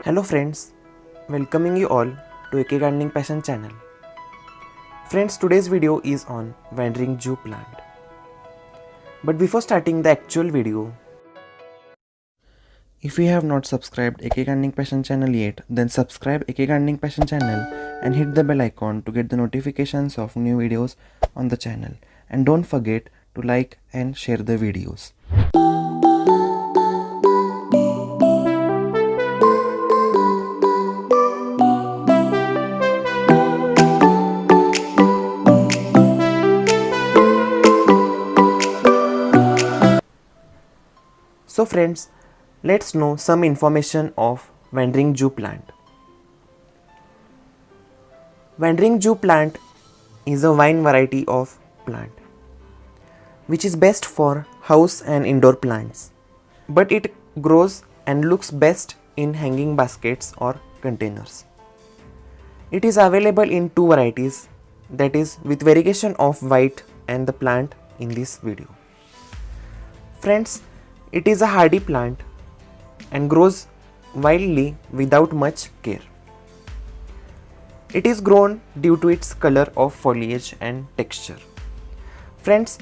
Hello friends, welcoming you all to AK Gardening Passion channel. Friends, today's video is on Wandering Jew plant. But before starting the actual video, if you have not subscribed AK Gardening Passion channel yet, then subscribe AK Gardening Passion channel and hit the bell icon to get the notifications of new videos on the channel. And don't forget to like and share the videos. So friends, let's know some information of Wandering Jew plant. Wandering Jew plant is a vine variety of plant which is best for house and indoor plants, but it grows and looks best in hanging baskets or containers. It is available in two varieties, that is with variegation of white and the plant in this video. Friends, it is a hardy plant and grows wildly without much care. It is grown due to its color of foliage and texture. Friends,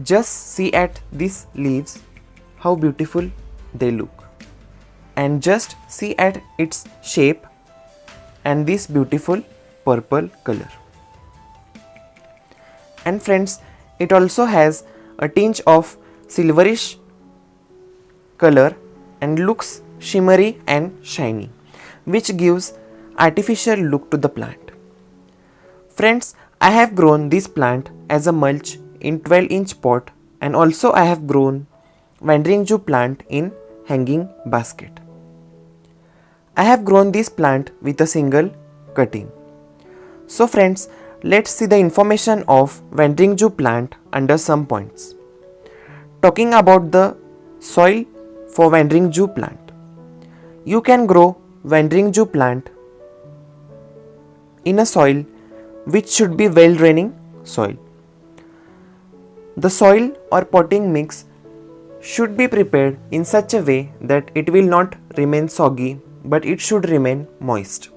just see at these leaves how beautiful they look, and just see at its shape and this beautiful purple color. And friends, it also has a tinge of silverish color and looks shimmery and shiny, which gives artificial look to the plant. Friends, I have grown this plant as a mulch in 12-inch pot, and also I have grown Wandering Jew plant in hanging basket. I have grown this plant with a single cutting. So friends, let's see the information of Wandering Jew plant under some points. Talking about the soil for Wandering Jew plant. You can grow Wandering Jew plant in a soil which should be well draining soil. The soil or potting mix should be prepared in such a way that it will not remain soggy, but it should remain moist,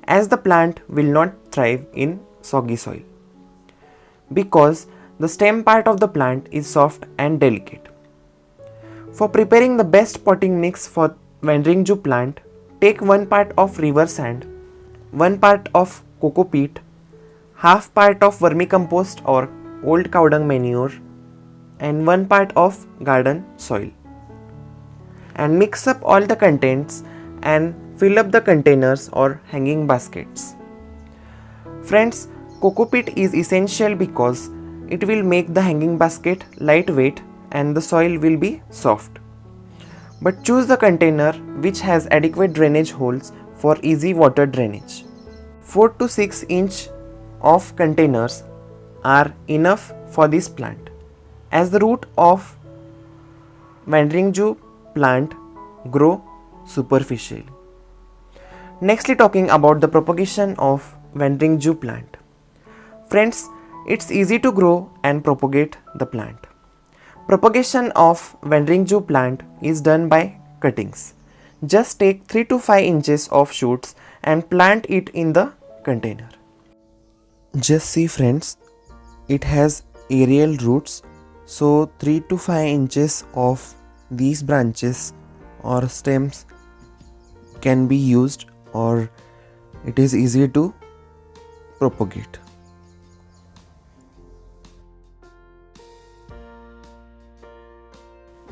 as the plant will not thrive in soggy soil because the stem part of the plant is soft and delicate. For preparing the best potting mix for Wandering Jew plant, take 1 part of river sand, 1 part of coco peat, half part of vermicompost or old cow dung manure, and 1 part of garden soil, and mix up all the contents and fill up the containers or hanging baskets. Friends, coco peat is essential because it will make the hanging basket lightweight and the soil will be soft. But choose the container which has adequate drainage holes for easy water drainage. 4 to 6 inch of containers are enough for this plant, as the root of Wandering Jew plant grow superficially. Nextly, talking about the propagation of Wandering Jew plant. Friends, it's easy to grow and propagate the plant. Propagation of Wandering Jew plant is done by cuttings. Just take 3 to 5 inches of shoots and plant it in the container. Just see friends, it has aerial roots, so 3 to 5 inches of these branches or stems can be used, or it is easy to propagate.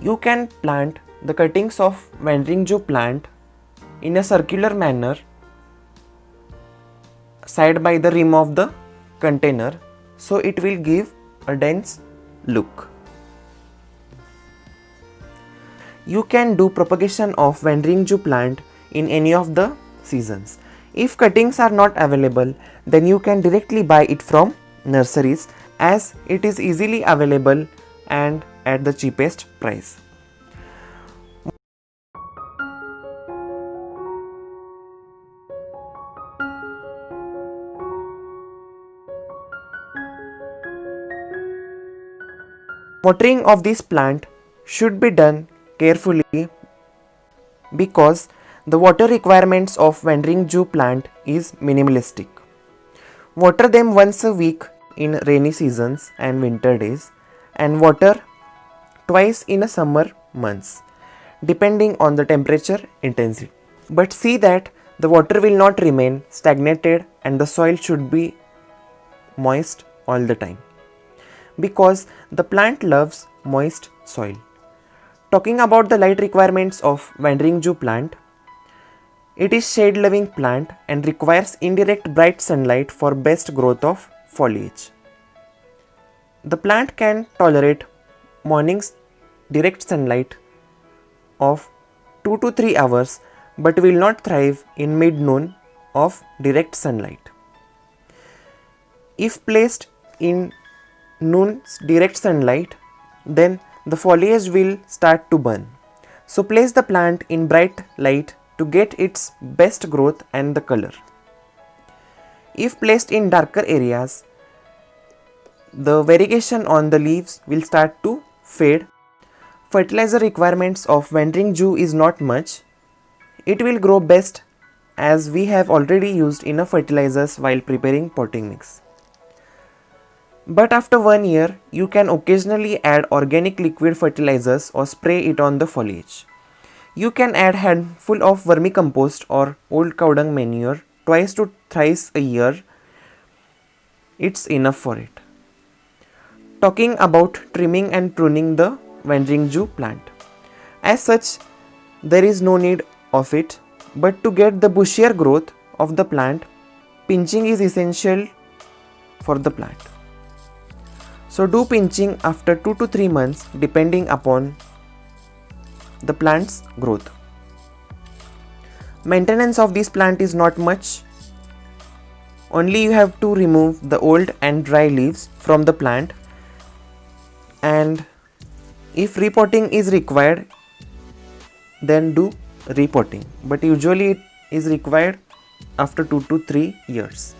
You can plant the cuttings of Wandering Jew plant in a circular manner side by the rim of the container, so it will give a dense look. You can do propagation of Wandering Jew plant in any of the seasons. If cuttings are not available, then you can directly buy it from nurseries, as it is easily available and at the cheapest price. Watering of this plant should be done carefully because The water requirements of Wandering Jew plant is minimalistic. Water them once a week in rainy seasons and winter days, and water twice in a summer months, depending on the temperature intensity. But see that the water will not remain stagnated and the soil should be moist all the time, because the plant loves moist soil. Talking about the light requirements of Wandering Jew plant, it is shade loving plant and requires indirect bright sunlight for best growth of foliage. The plant can tolerate morning's direct sunlight of 2 to 3 hours but will not thrive in mid-noon of direct sunlight. If placed in noon's direct sunlight, then the foliage will start to burn. So place the plant in bright light to get its best growth and the color. If placed in darker areas, the variegation on the leaves will start to fade. Fertilizer requirements of Wandering Jew is not much. It will grow best as we have already used enough fertilizers while preparing potting mix. But after 1 year, you can occasionally add organic liquid fertilizers or spray it on the foliage. You can add handful of vermicompost or old cow dung manure twice to thrice a year. It's enough for it. Talking about trimming and pruning the Wandering Jew plant. As such, there is no need of it, but to get the bushier growth of the plant, pinching is essential for the plant. So do pinching after 2 to 3 months depending upon the plant's growth. Maintenance of this plant is not much. Only you have to remove the old and dry leaves from the plant, and if repotting is required, then do repotting, but usually it is required after 2 to 3 years.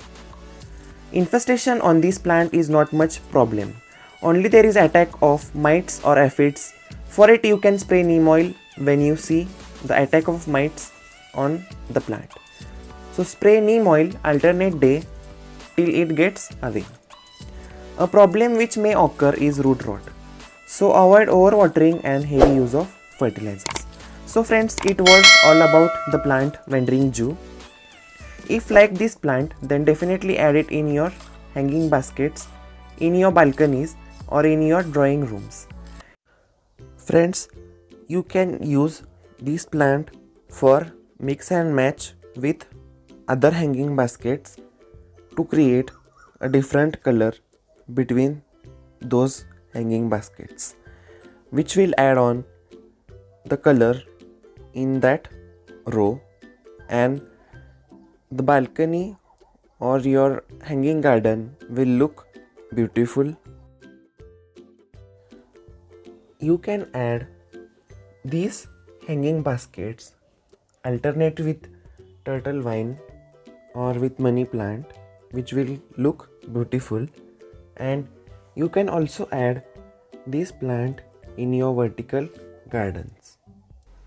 Infestation on this plant is not much problem. Only there is attack of mites or aphids. For it you can spray neem oil when you see the attack of mites on the plant. So spray neem oil alternate day till it gets away. A problem which may occur is root rot. So avoid overwatering and heavy use of fertilizers. So friends, it was all about the plant Wandering Jew. If like this plant, then definitely add it in your hanging baskets, in your balconies or in your drawing rooms. Friends, you can use this plant for mix and match with other hanging baskets to create a different color between those hanging baskets, which will add on the color in that row, and the balcony or your hanging garden will look beautiful. You can add these hanging baskets alternate with turtle vine or with money plant, which will look beautiful, and you can also add this plant in your vertical gardens.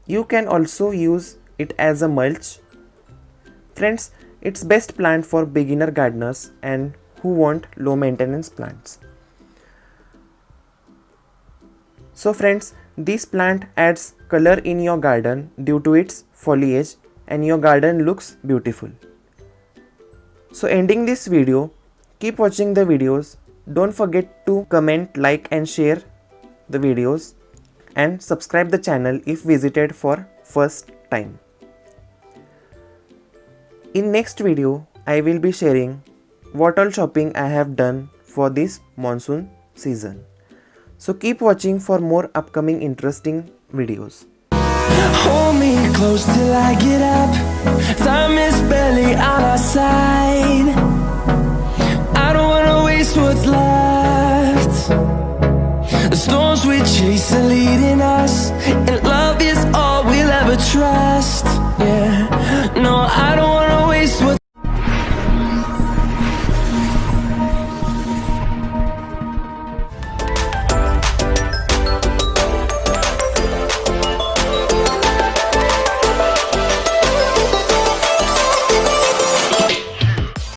You can also use it as a mulch. Friends, it's best plant for beginner gardeners and who want low maintenance plants. So friends, this plant adds color in your garden due to its foliage and your garden looks beautiful. So ending this video, keep watching the videos. Don't forget to comment, like and share the videos, and subscribe the channel if visited for first time. In next video, I will be sharing what all shopping I have done for this monsoon season. So keep watching for more upcoming interesting videos. Hold me close till I get up. Time is barely on our side. I don't wanna waste what's left. The storms we chase are leading us, and love is all we'll ever trust. Yeah, no, I don't wanna waste what's